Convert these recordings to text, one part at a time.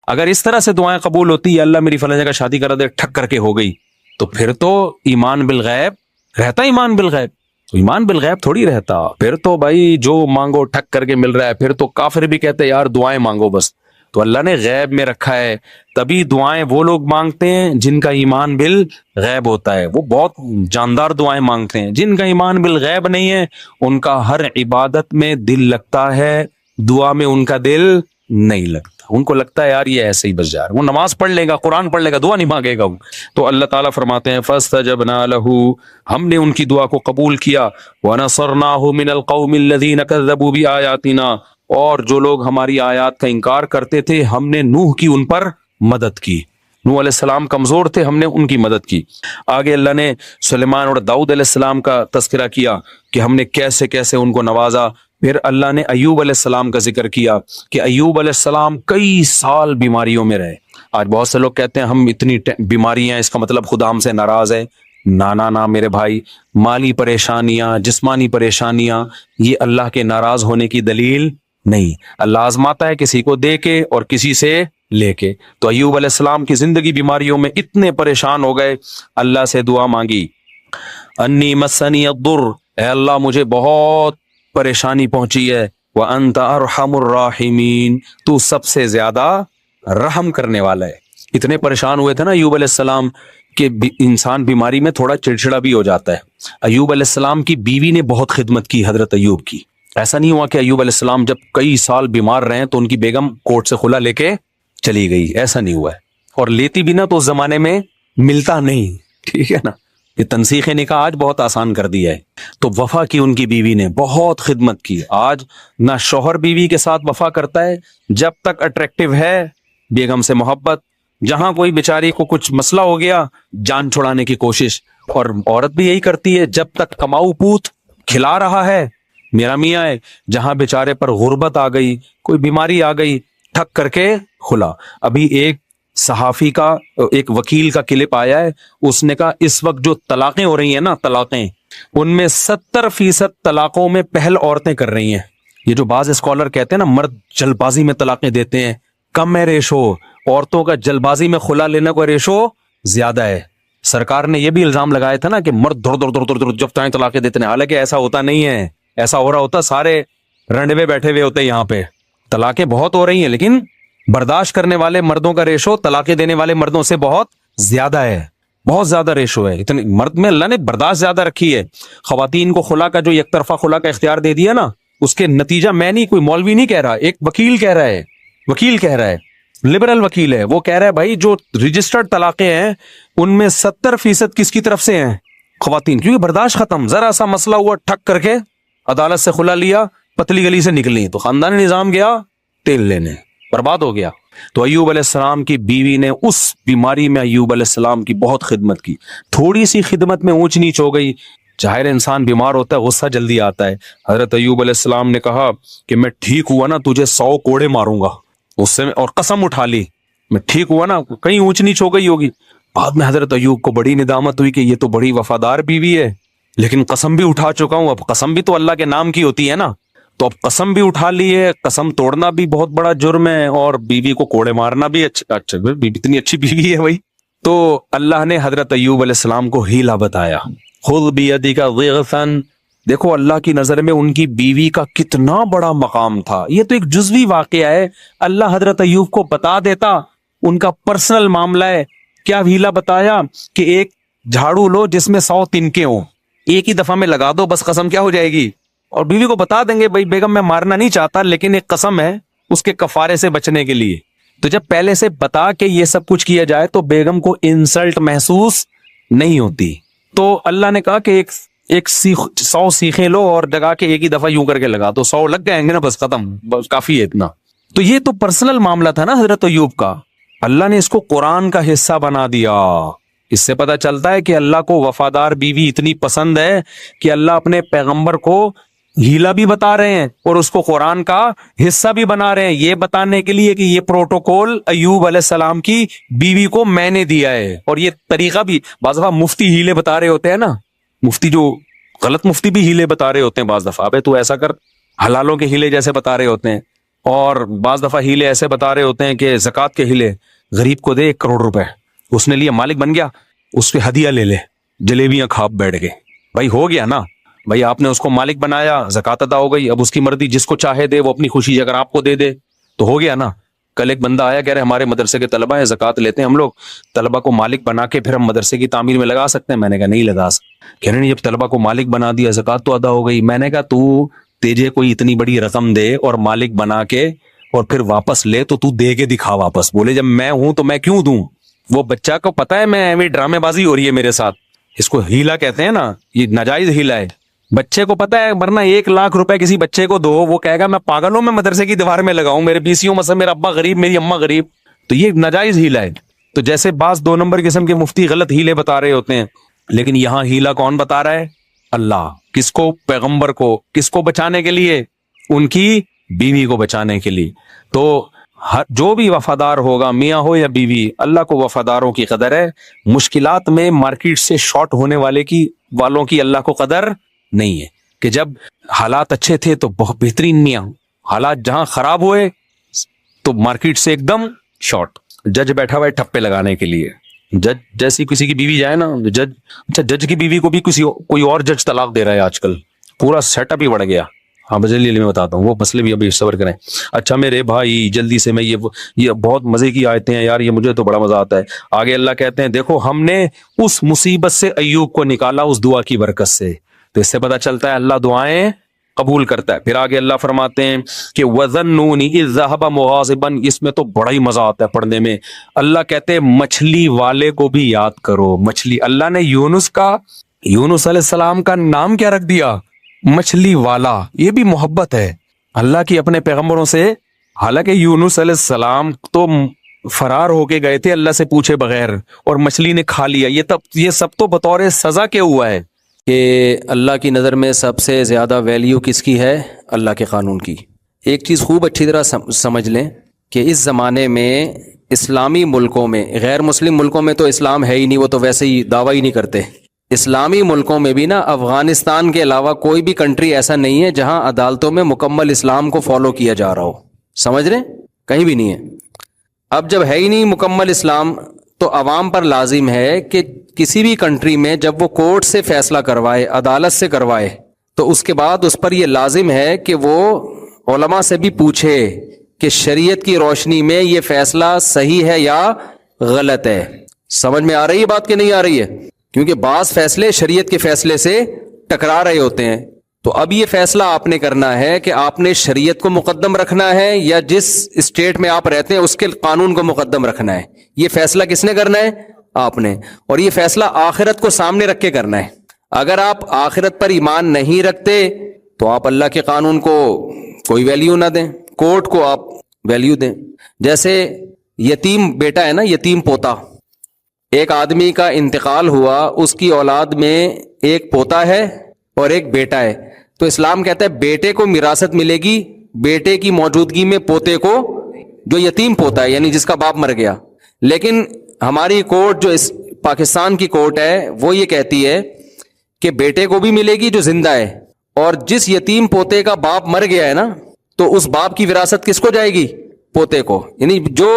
اگر اس طرح سے دعائیں قبول ہوتی ہے اللہ میری فلاں جگہ شادی کرا دے ٹھک کر کے ہو گئی, تو پھر تو ایمان بالغیب رہتا, ایمان بالغیب تو ایمان بالغیب تھوڑی رہتا. پھر تو بھائی جو مانگو ٹھک کر کے مل رہا ہے, پھر تو کافر بھی کہتے ہیں یار دعائیں مانگو بس. تو اللہ نے غیب میں رکھا ہے, تبھی دعائیں وہ لوگ مانگتے ہیں جن کا ایمان بالغیب ہوتا ہے, وہ بہت جاندار دعائیں مانگتے ہیں. جن کا ایمان بالغیب نہیں ہے ان کا ہر عبادت میں دل لگتا ہے, دعا میں ان کا دل نہیں لگتا. ان کو لگتا ہے یار یہ ایسے ہی بس جا رہا ہے, وہ نماز پڑھ لے گا, قرآن پڑھ لے گا, دعا نہیں مانگے گا. تو اللہ تعالیٰ فرماتے ہیں فاستجبنا له, ہم نے ان کی دعا کو قبول کیا, ونصرناه من القوم الذين كذبوا بآياتنا, اور جو لوگ ہماری آیات کا انکار کرتے تھے ہم نے نوح کی ان پر مدد کی. نوح علیہ السلام کمزور تھے, ہم نے ان کی مدد کی. آگے اللہ نے سلیمان اور داؤد علیہ السلام کا تذکرہ کیا کہ ہم نے کیسے کیسے ان کو نوازا. پھر اللہ نے ایوب علیہ السلام کا ذکر کیا کہ ایوب علیہ السلام کئی سال بیماریوں میں رہے. آج بہت سے لوگ کہتے ہیں ہم اتنی بیماریاں اس کا مطلب خدا ہم سے ناراض ہے. نہ میرے بھائی, مالی پریشانیاں, جسمانی پریشانیاں یہ اللہ کے ناراض ہونے کی دلیل نہیں. اللہ آزماتا ہے کسی کو دے کے اور کسی سے لے کے. تو ایوب علیہ السلام کی زندگی بیماریوں میں اتنے پریشان ہو گئے, اللہ سے دعا مانگی, انی مسنی الضر, اے اللہ مجھے بہت پریشانی پہنچی ہے, وانت ارحم الراحمین, تو سب سے زیادہ رحم کرنے والا ہے. اتنے پریشان ہوئے تھے نا ایوب علیہ السلام کہ انسان بیماری میں تھوڑا چڑچڑا بھی ہو جاتا ہے. ایوب علیہ السلام کی بیوی نے بہت خدمت کی حضرت ایوب کی. ایسا نہیں ہوا کہ ایوب علیہ السلام جب کئی سال بیمار رہے تو ان کی بیگم کورٹ سے خلا لے کے چلی گئی, ایسا نہیں ہوا ہے. اور لیتی بھی نا تو اس زمانے میں ملتا نہیں, ٹھیک ہے نا. یہ تنسیخ نکاح آج بہت آسان کر دیا ہے. تو وفا کی ان کی بیوی نے بہت خدمت کی. آج نہ شوہر بیوی کے ساتھ وفا کرتا ہے, جب تک اٹریکٹیو ہے بیگم سے محبت, جہاں کوئی بیچاری کو کچھ مسئلہ ہو گیا جان چھڑانے کی کوشش. اور عورت بھی یہی کرتی ہے, جب تک کماؤ پوت کھلا رہا ہے میرا میاں ہے, جہاں بیچارے پر غربت آ گئی, کوئی بیماری آ گئی, ٹھک کر کے خلا. ابھی ایک صحافی کا, ایک وکیل کا کلپ آیا ہے, اس نے کہا اس وقت جو طلاقیں ہو رہی ہیں نا, طلاقیں, ان میں 70% طلاقوں میں پہل عورتیں کر رہی ہیں. یہ جو بعض اسکالر کہتے ہیں نا مرد جلد بازی میں طلاقیں دیتے ہیں, کم ہے ریشو, عورتوں کا جلد بازی میں خلا لینے کا ریشو زیادہ ہے. سرکار نے یہ بھی الزام لگایا تھا نا کہ مرد دور جب چاہیں طلاقیں دیتے ہیں, حالانکہ ایسا ہوتا نہیں ہے. ایسا ہو رہا ہوتا سارے رنڈوے بیٹھے ہوئے ہوتے یہاں پہ. طلاقیں بہت ہو رہی ہیں لیکن برداشت کرنے والے مردوں کا ریشو طلاقیں دینے والے مردوں سے بہت زیادہ ہے, بہت زیادہ ریشو ہے. اتنے مرد میں اللہ نے برداشت زیادہ رکھی ہے. خواتین کو خلا کا جو یک طرفہ خلا کا اختیار دے دیا نا, اس کے نتیجہ میں نہیں, کوئی مولوی نہیں کہہ رہا, ایک وکیل کہہ رہا ہے, لبرل وکیل ہے, وہ کہہ رہا ہے بھائی جو رجسٹرڈ طلاقیں ہیں ان میں 70% کس کی طرف سے ہیں, خواتین. کیونکہ برداشت ختم, ذرا سا مسئلہ ہوا ٹھک کر کے عدالت سے خلا لیا, پتلی گلی سے نکلی تو خاندانی نظام گیا تیل لینے, برباد ہو گیا. تو ایوب علیہ السلام کی بیوی نے اس بیماری میں ایوب علیہ السلام کی بہت خدمت کی. تھوڑی سی خدمت میں اونچ نیچ ہو گئی, ظاہر انسان بیمار ہوتا ہے غصہ جلدی آتا ہے. حضرت ایوب علیہ السلام نے کہا کہ میں ٹھیک ہوا نا تجھے 100 کوڑے ماروں گا, اس سے اور قسم اٹھا لی, میں ٹھیک ہوا نا, کہیں اونچ نیچ ہو گئی ہوگی. بعد میں حضرت ایوب کو بڑی ندامت ہوئی کہ یہ تو بڑی وفادار بیوی ہے, لیکن قسم بھی اٹھا چکا ہوں. اب قسم بھی تو اللہ کے نام کی ہوتی ہے نا, تو اب قسم بھی اٹھا لی ہے, قسم توڑنا بھی بہت بڑا جرم ہے, اور بیوی کو کوڑے مارنا بھی اچھا, اتنی اچھی بیوی ہے بھائی. تو اللہ نے حضرت ایوب علیہ السلام کو ہیلا بتایا, خذ بیدک ضغثا. دیکھو اللہ کی نظر میں ان کی بیوی کا کتنا بڑا مقام تھا. یہ تو ایک جزوی واقعہ ہے, اللہ حضرت ایوب کو بتا دیتا, ان کا پرسنل معاملہ ہے. کیا ہیلا بتایا کہ ایک جھاڑو لو جس میں 100 تنکے ہوں, ایک ہی دفعہ میں لگا دو, بس قسم کیا ہو جائے گی. اور بیوی کو بتا دیں گے بھائی بیگم میں مارنا نہیں چاہتا لیکن ایک قسم ہے اس کے کفارے سے بچنے کے لیے. تو جب پہلے سے بتا کے یہ سب کچھ کیا جائے تو بیگم کو انسلٹ محسوس نہیں ہوتی. تو اللہ نے کہا کہ ایک 100 سیخیں لو اور جگا کے ایک ہی دفعہ یوں کر کے لگا دو, 100 لگ جائیں گے نا, بس ختم, بس کافی ہے اتنا. تو یہ تو پرسنل معاملہ تھا نا حضرت ایوب کا, اللہ نے اس کو قرآن کا حصہ بنا دیا. اس سے پتہ چلتا ہے کہ اللہ کو وفادار بیوی اتنی پسند ہے کہ اللہ اپنے پیغمبر کو ہیلا بھی بتا رہے ہیں اور اس کو قرآن کا حصہ بھی بنا رہے ہیں, یہ بتانے کے لیے کہ یہ پروٹوکول ایوب علیہ السلام کی بیوی کو میں نے دیا ہے. اور یہ طریقہ بھی بعض دفعہ مفتی ہیلے بتا رہے ہوتے ہیں نا, مفتی جو غلط مفتی بھی ہیلے بتا رہے ہوتے ہیں بعض دفعہ, ابے تو ایسا کر, حلالوں کے ہیلے جیسے بتا رہے ہوتے ہیں, اور بعض دفعہ ہیلے ایسے بتا رہے ہوتے ہیں کہ زکوٰۃ کے ہیلے، غریب کو دے 1 کروڑ روپے، اس نے لیا، مالک بن گیا، اس پہ ہدیہ لے لے، جلیبیاں کھا بیٹھ گئے، بھائی ہو گیا نا، بھائی آپ نے اس کو مالک بنایا، زکوٰۃ ادا ہو گئی، اب اس کی مرضی، جس کو چاہے دے، وہ اپنی خوشی اگر آپ کو دے دے تو ہو گیا نا۔ کل ایک بندہ آیا، کہہ رہے ہمارے مدرسے کے طلبہ ہیں، زکوٰۃ لیتے ہیں ہم لوگ، طلبہ کو مالک بنا کے پھر ہم مدرسے کی تعمیر میں لگا سکتے ہیں؟ میں نے کہا نہیں لگا سکتے۔ کہہ رہے نہیں، جب طلبہ کو مالک بنا دیا، زکوٰۃ تو ادا ہو گئی۔ میں نے کہا تجھے کوئی اتنی بڑی رقم دے اور مالک بنا کے اور پھر واپس لے تو تو دے کے دکھا واپس، بولے جب میں ہوں تو میں کیوں دوں؟ وہ بچہ کو پتا ہے میں ڈرامے بازی ہو رہی ہے میرے ساتھ، اس کو ہیلا کہتے ہیں نا، یہ ناجائز ہیلا ہے۔ بچے کو پتا ہے، ورنہ 1 لاکھ روپے کسی بچے کو دو، وہ کہے گا میں پاگل ہوں، میں مدرسے کی دیوار میں لگاؤں، میرے PCO مثلا میرا ابا غریب، میری اماں غریب، تو یہ ناجائز ہیلا ہے۔ تو جیسے بعض 2 نمبر قسم کے مفتی غلط ہیلے بتا رہے ہوتے ہیں، لیکن یہاں ہیلا کون بتا رہا ہے؟ اللہ۔ کس کو؟ پیغمبر کو۔ کس کو بچانے کے لیے؟ ان کی بیوی کو بچانے کے لیے۔ تو جو بھی وفادار ہوگا، میاں ہو یا بیوی، اللہ کو وفاداروں کی قدر ہے۔ مشکلات میں مارکیٹ سے شارٹ ہونے والوں کی اللہ کو قدر نہیں ہے، کہ جب حالات اچھے تھے تو بہت بہترین میاں، حالات جہاں خراب ہوئے تو مارکیٹ سے ایک دم شارٹ۔ جج بیٹھا ہوا ہے ٹھپے لگانے کے لیے، جج جیسی کسی کی بیوی جائے نا، جج کی بیوی کو بھی کوئی اور جج طلاق دے رہا ہے آج کل، پورا سیٹ اپ ہی بڑھ گیا۔ ہاں جلدی میں بتاتا ہوں، وہ مسئلے بھی ابھی صبر کریں۔ اچھا میرے بھائی جلدی سے، میں یہ بہت مزے کی آیتیں ہیں یار، یہ مجھے تو بڑا مزہ آتا ہے۔ آگے اللہ کہتے ہیں دیکھو ہم نے اس مصیبت سے ایوب کو نکالا اس دعا کی برکت سے، تو اس سے پتہ چلتا ہے اللہ دعائیں قبول کرتا ہے۔ پھر آگے اللہ فرماتے ہیں کہ وَظَنُّونِ إِذْ ذَهَبَ مُغَاضِبًا، اس میں تو بڑا ہی مزہ آتا ہے پڑھنے میں۔ اللہ کہتے ہیں مچھلی والے کو بھی یاد کرو۔ مچھلی، اللہ نے یونس علیہ السلام کا نام کیا رکھ دیا؟ مچھلی والا۔ یہ بھی محبت ہے اللہ کی اپنے پیغمبروں سے۔ حالانکہ یونس علیہ السلام تو فرار ہو کے گئے تھے اللہ سے پوچھے بغیر، اور مچھلی نے کھا لیا۔ یہ سب تو بطور سزا کے ہوا ہے کہ اللہ کی نظر میں سب سے زیادہ ویلیو کس کی ہے؟ اللہ کے قانون کی۔ ایک چیز خوب اچھی طرح سمجھ لیں کہ اس زمانے میں اسلامی ملکوں میں، غیر مسلم ملکوں میں تو اسلام ہے ہی نہیں، وہ تو ویسے ہی دعویٰ ہی نہیں کرتے۔ اسلامی ملکوں میں بھی نا، افغانستان کے علاوہ کوئی بھی کنٹری ایسا نہیں ہے جہاں عدالتوں میں مکمل اسلام کو فالو کیا جا رہا ہو، سمجھ رہے؟ کہیں بھی نہیں ہے۔ اب جب ہے ہی نہیں مکمل اسلام، تو عوام پر لازم ہے کہ کسی بھی کنٹری میں جب وہ کورٹ سے فیصلہ کروائے، عدالت سے کروائے، تو اس کے بعد اس پر یہ لازم ہے کہ وہ علماء سے بھی پوچھے کہ شریعت کی روشنی میں یہ فیصلہ صحیح ہے یا غلط ہے۔ سمجھ میں آ رہی ہے بات کہ نہیں آ رہی ہے؟ کیونکہ بعض فیصلے شریعت کے فیصلے سے ٹکرا رہے ہوتے ہیں۔ تو اب یہ فیصلہ آپ نے کرنا ہے کہ آپ نے شریعت کو مقدم رکھنا ہے یا جس اسٹیٹ میں آپ رہتے ہیں اس کے قانون کو مقدم رکھنا ہے۔ یہ فیصلہ کس نے کرنا ہے؟ آپ نے۔ اور یہ فیصلہ آخرت کو سامنے رکھ کے کرنا ہے۔ اگر آپ آخرت پر ایمان نہیں رکھتے تو آپ اللہ کے قانون کو کوئی ویلیو نہ دیں، کورٹ کو آپ ویلیو دیں۔ جیسے یتیم بیٹا ہے نا، یتیم پوتا، ایک آدمی کا انتقال ہوا، اس کی اولاد میں ایک پوتا ہے اور ایک بیٹا ہے، تو اسلام کہتا ہے بیٹے کو میراثت ملے گی بیٹے کی موجودگی میں پوتے کو، جو یتیم پوتا ہے یعنی جس کا باپ مر گیا۔ لیکن ہماری کورٹ، جو اس پاکستان کی کورٹ ہے، وہ یہ کہتی ہے کہ بیٹے کو بھی ملے گی جو زندہ ہے، اور جس یتیم پوتے کا باپ مر گیا ہے نا، تو اس باپ کی وراثت کس کو جائے گی؟ پوتے کو۔ یعنی جو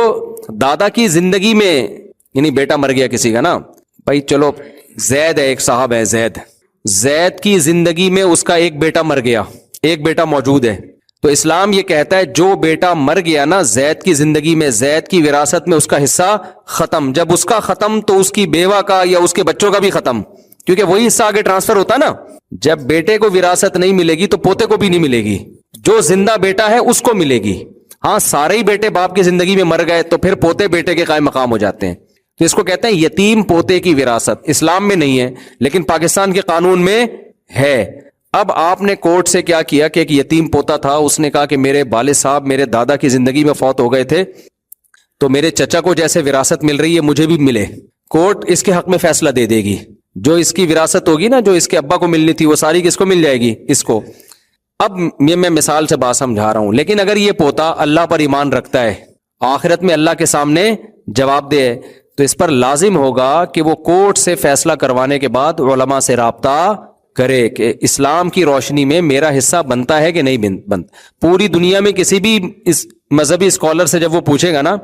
دادا کی زندگی میں، یعنی بیٹا مر گیا کسی کا نا، بھائی چلو زید ہے، ایک صاحب ہے زید کی زندگی میں اس کا ایک بیٹا مر گیا، ایک بیٹا موجود ہے، تو اسلام یہ کہتا ہے جو بیٹا مر گیا نا زید کی زندگی میں، زید کی وراثت میں اس کا حصہ ختم۔ جب اس کا ختم تو اس کی بیوہ کا یا اس کے بچوں کا بھی ختم، کیونکہ وہی حصہ آگے ٹرانسفر ہوتا نا۔ جب بیٹے کو وراثت نہیں ملے گی تو پوتے کو بھی نہیں ملے گی، جو زندہ بیٹا ہے اس کو ملے گی۔ ہاں سارے ہی بیٹے باپ کی زندگی میں مر گئے تو پھر پوتے بیٹے کے قائم مقام ہو جاتے ہیں۔ تو اس کو کہتے ہیں یتیم پوتے کی وراثت۔ اسلام میں نہیں ہے لیکن پاکستان کے قانون میں ہے۔ اب آپ نے کورٹ سے کیا کیا کہ ایک یتیم پوتا تھا، اس نے کہا کہ میرے والد صاحب میرے دادا کی زندگی میں فوت ہو گئے تھے، تو میرے چچا کو جیسے وراثت مل رہی ہے مجھے بھی ملے۔ کورٹ اس کے حق میں فیصلہ دے دے گی، جو اس کی وراثت ہوگی نا، جو اس کے ابا کو ملنی تھی، وہ ساری کس کو مل جائے گی؟ اس کو۔ اب میں مثال سے بات سمجھا رہا ہوں، لیکن اگر یہ پوتا اللہ پر ایمان رکھتا ہے، آخرت میں اللہ کے سامنے جواب دہ ہے، تو اس پر لازم ہوگا کہ وہ کورٹ سے فیصلہ کروانے کے بعد علماء سے رابطہ کرے کہ اسلام کی روشنی میں میرا حصہ بنتا ہے کہ نہیں بنتا. پوری دنیا میں کسی بھی اس مذہبی اسکالر سے جب وہ پوچھے گا نا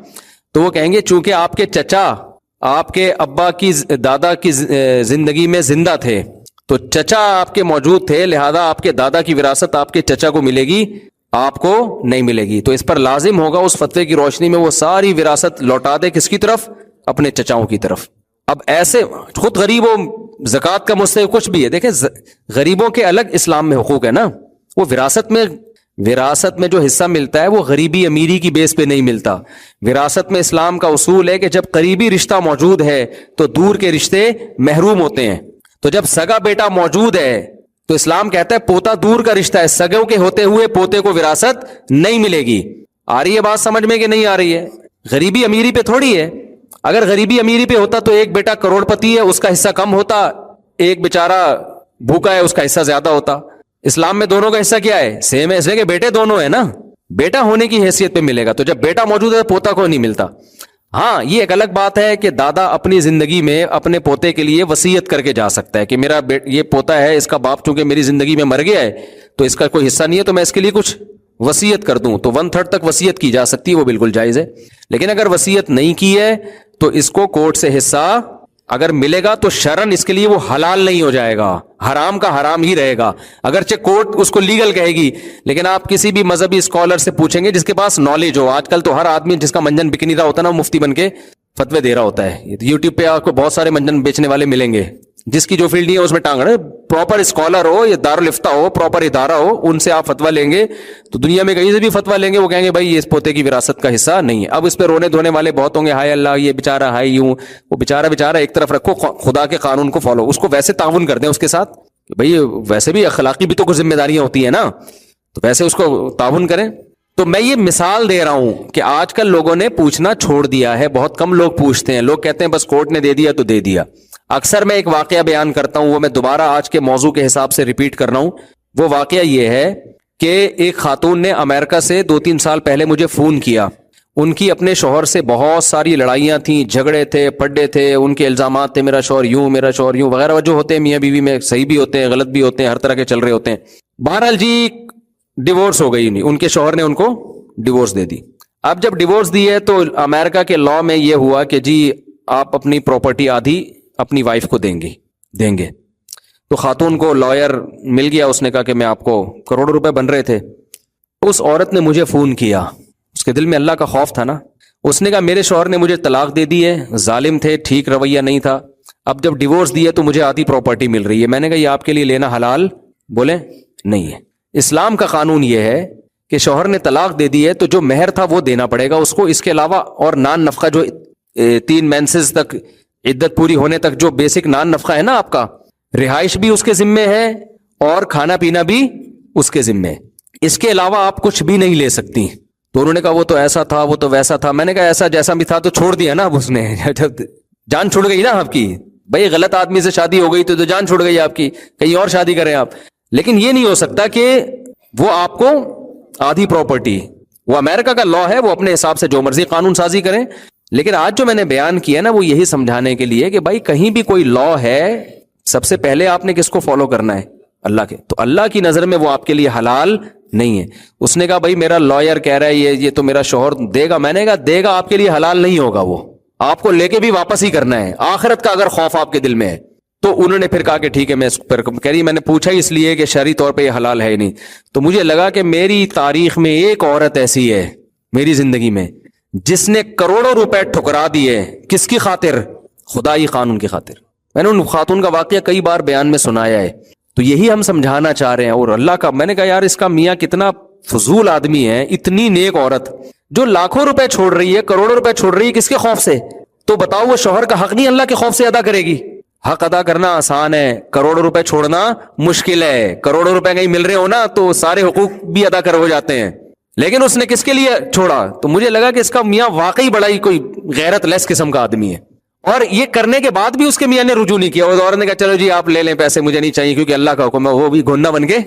تو وہ کہیں گے چونکہ آپ کے چچا آپ کے ابا کی دادا کی زندگی میں زندہ تھے تو چچا آپ کے موجود تھے، لہذا آپ کے دادا کی وراثت آپ کے چچا کو ملے گی، آپ کو نہیں ملے گی. تو اس پر لازم ہوگا اس فتوے کی روشنی میں وہ ساری وراثت لوٹا دے کس کی طرف؟ اپنے چچاؤں کی طرف. اب ایسے خود غریب و زکوٰۃ کا مستحق کچھ بھی ہے، دیکھیں غریبوں کے الگ اسلام میں حقوق ہے نا. وہ وراثت میں جو حصہ ملتا ہے وہ غریبی امیری کی بیس پہ نہیں ملتا. وراثت میں اسلام کا اصول ہے کہ جب قریبی رشتہ موجود ہے تو دور کے رشتے محروم ہوتے ہیں. تو جب سگا بیٹا موجود ہے تو اسلام کہتا ہے پوتا دور کا رشتہ ہے، سگوں کے ہوتے ہوئے پوتے کو وراثت نہیں ملے گی. آ رہی ہے بات سمجھ میں کہ نہیں آ رہی ہے؟ غریبی امیری پہ تھوڑی ہے. اگر غریبی امیری پہ ہوتا تو ایک بیٹا کروڑ پتی ہے اس کا حصہ کم ہوتا، ایک بیچارہ بھوکا ہے اس کا حصہ زیادہ ہوتا. اسلام میں دونوں کا حصہ کیا ہے؟ سیم ہے، اس لیے کہ بیٹے دونوں ہیں نا، بیٹا ہونے کی حیثیت پہ ملے گا. تو جب بیٹا موجود ہے پوتا کو نہیں ملتا. ہاں یہ ایک الگ بات ہے کہ دادا اپنی زندگی میں اپنے پوتے کے لیے وصیت کر کے جا سکتا ہے کہ میرا یہ پوتا ہے، اس کا باپ چونکہ میری زندگی میں مر گیا ہے تو اس کا کوئی حصہ نہیں ہے تو میں اس کے لیے کچھ وصیت کر دوں. تو 1/3 تک وصیت کی جا سکتی ہے، وہ بالکل جائز ہے. لیکن اگر وصیت نہیں کی ہے تو اس کو کورٹ سے حصہ اگر ملے گا تو شرعن اس کے لیے وہ حلال نہیں ہو جائے گا، حرام کا حرام ہی رہے گا. اگرچہ کورٹ اس کو لیگل کہے گی، لیکن آپ کسی بھی مذہبی اسکالر سے پوچھیں گے جس کے پاس نالج ہو، آج کل تو ہر آدمی جس کا منجن بک نہیں رہا ہوتا نا مفتی بن کے فتوے دے رہا ہوتا ہے. یوٹیوب پہ آپ کو بہت سارے منجن بیچنے والے ملیں گے، جس کی جو فیلڈ نہیں ہے اس میں ٹانگ رہے. پراپر اسکالر ہو یا دارالفتہ ہو، پراپر ادارہ ہو، ان سے آپ فتویٰ لیں گے تو دنیا میں کہیں سے بھی فتویٰ لیں گے وہ کہیں گے بھائی یہ اس پوتے کی وراثت کا حصہ نہیں ہے. اب اس پہ رونے دھونے والے بہت ہوں گے، ہائے اللہ یہ بیچارہ ہائے یوں. وہ بیچارہ ایک طرف رکھو، خدا کے قانون کو فالو، اس کو ویسے تعاون کر دیں اس کے ساتھ کہ بھائی ویسے بھی اخلاقی بھی تو کچھ ذمہ داریاں ہوتی ہیں نا، تو ویسے اس کو تعاون کریں. تو میں یہ مثال دے رہا ہوں کہ آج کل لوگوں نے پوچھنا چھوڑ دیا ہے، بہت کم لوگ پوچھتے ہیں. لوگ کہتے ہیں بس کورٹ نے دے دیا تو دے دیا. اکثر میں ایک واقعہ بیان کرتا ہوں، وہ میں دوبارہ آج کے موضوع کے حساب سے ریپیٹ کر رہا ہوں. وہ واقعہ یہ ہے کہ ایک خاتون نے امریکہ سے 2-3 سال پہلے مجھے فون کیا. ان کی اپنے شوہر سے بہت ساری لڑائیاں تھیں، جھگڑے تھے، پڈے تھے، ان کے الزامات تھے میرا شوہر یوں میرا شوہر یوں وغیرہ جو ہوتے ہیں میاں بیوی میں، صحیح بھی ہوتے ہیں غلط بھی ہوتے ہیں، ہر طرح کے چل رہے ہوتے ہیں. بہرحال جی ڈیورس ہو گئی، ان کے شوہر نے ان کو ڈیورس دے دی. اب جب ڈیورس دی ہے تو امریکہ کے لا میں یہ ہوا کہ جی آپ اپنی پراپرٹی آدھی اپنی وائف کو دیں گے. تو خاتون کو لائر مل گیا، اس نے کہا کہ میں آپ کو کروڑوں روپے بن رہے تھے. اس عورت نے مجھے فون کیا، اس کے دل میں اللہ کا خوف تھا نا. اس نے کہا میرے شوہر نے مجھے طلاق دے دی ہے، ظالم تھے، ٹھیک رویہ نہیں تھا، اب جب ڈیورس دی ہے تو مجھے آدھی پراپرٹی مل رہی ہے. میں نے کہا یہ آپ کے لیے لینا حلال؟ بولے نہیں ہے. اسلام کا قانون یہ ہے کہ شوہر نے طلاق دے دی ہے تو جو مہر تھا وہ دینا پڑے گا اس کو، اس کے علاوہ اور نان نفقہ جو 3 مینسز تک عدت پوری ہونے تک جو بیسک نان نفقہ ہے نا آپ کا، رہائش بھی اس کے ذمے ہے اور کھانا پینا بھی اس کے ذمے ہے، اس کے علاوہ آپ کچھ بھی نہیں لے سکتی. تو انہوں نے کہا وہ تو ایسا تھا وہ تو ویسا تھا. میں نے کہا ایسا جیسا بھی تھا تو چھوڑ دیا نا اب اس نے، جب جان چھوڑ گئی نا آپ کی. بھائی غلط آدمی سے شادی ہو گئی تو جان چھوڑ گئی آپ کی، کہیں اور شادی کریں آپ. لیکن یہ نہیں ہو سکتا کہ وہ آپ کو آدھی پراپرٹی، وہ امریکہ کا لا ہے، وہ اپنے حساب سے جو مرضی قانون سازی کریں. لیکن آج جو میں نے بیان کیا نا وہ یہی سمجھانے کے لیے کہ بھائی کہیں بھی کوئی لا ہے، سب سے پہلے آپ نے کس کو فالو کرنا ہے؟ اللہ کے. تو اللہ کی نظر میں وہ آپ کے لیے حلال نہیں ہے. اس نے کہا بھائی میرا لائر کہہ رہا ہے یہ تو میرا شوہر دے گا. میں نے کہا دے گا، آپ کے لیے حلال نہیں ہوگا، وہ آپ کو لے کے بھی واپس ہی کرنا ہے. آخرت کا اگر خوف آپ کے دل میں ہے تو انہوں نے پھر کہا کہ ٹھیک ہے. میں کہہ رہی میں نے پوچھا اس لیے کہ شرعی طور پہ یہ حلال ہے ہی نہیں. تو مجھے لگا کہ میری تاریخ میں ایک عورت ایسی ہے میری زندگی میں جس نے کروڑوں روپے ٹھکرا دیے. کس کی خاطر؟ خدائی قانون کی خاطر. میں نے ان خاتون کا واقعہ کئی بار بیان میں سنایا ہے. تو یہی ہم سمجھانا چاہ رہے ہیں. اور اللہ کا، میں نے کہا یار اس کا میاں کتنا فضول آدمی ہے، اتنی نیک عورت جو لاکھوں روپے چھوڑ رہی ہے، کروڑوں روپے چھوڑ رہی ہے، کس کے خوف سے؟ تو بتاؤ وہ شوہر کا حق نہیں اللہ کے خوف سے ادا کرے گی؟ حق ادا کرنا آسان ہے، کروڑوں روپے چھوڑنا مشکل ہے. کروڑوں روپے کہیں مل رہے ہو نا تو سارے حقوق بھی ادا کر ہو جاتے ہیں. لیکن اس نے کس کے لیے چھوڑا؟ تو مجھے لگا کہ اس کا میاں واقعی بڑا ہی کوئی غیرت لیس قسم کا آدمی ہے. اور یہ کرنے کے بعد بھی اس کے میاں نے رجوع نہیں کیا. اور عورت نے کہا چلو جی آپ لے لیں پیسے، مجھے نہیں چاہیے کیونکہ اللہ کا حکم ہے. وہ بھی گھننا بن کے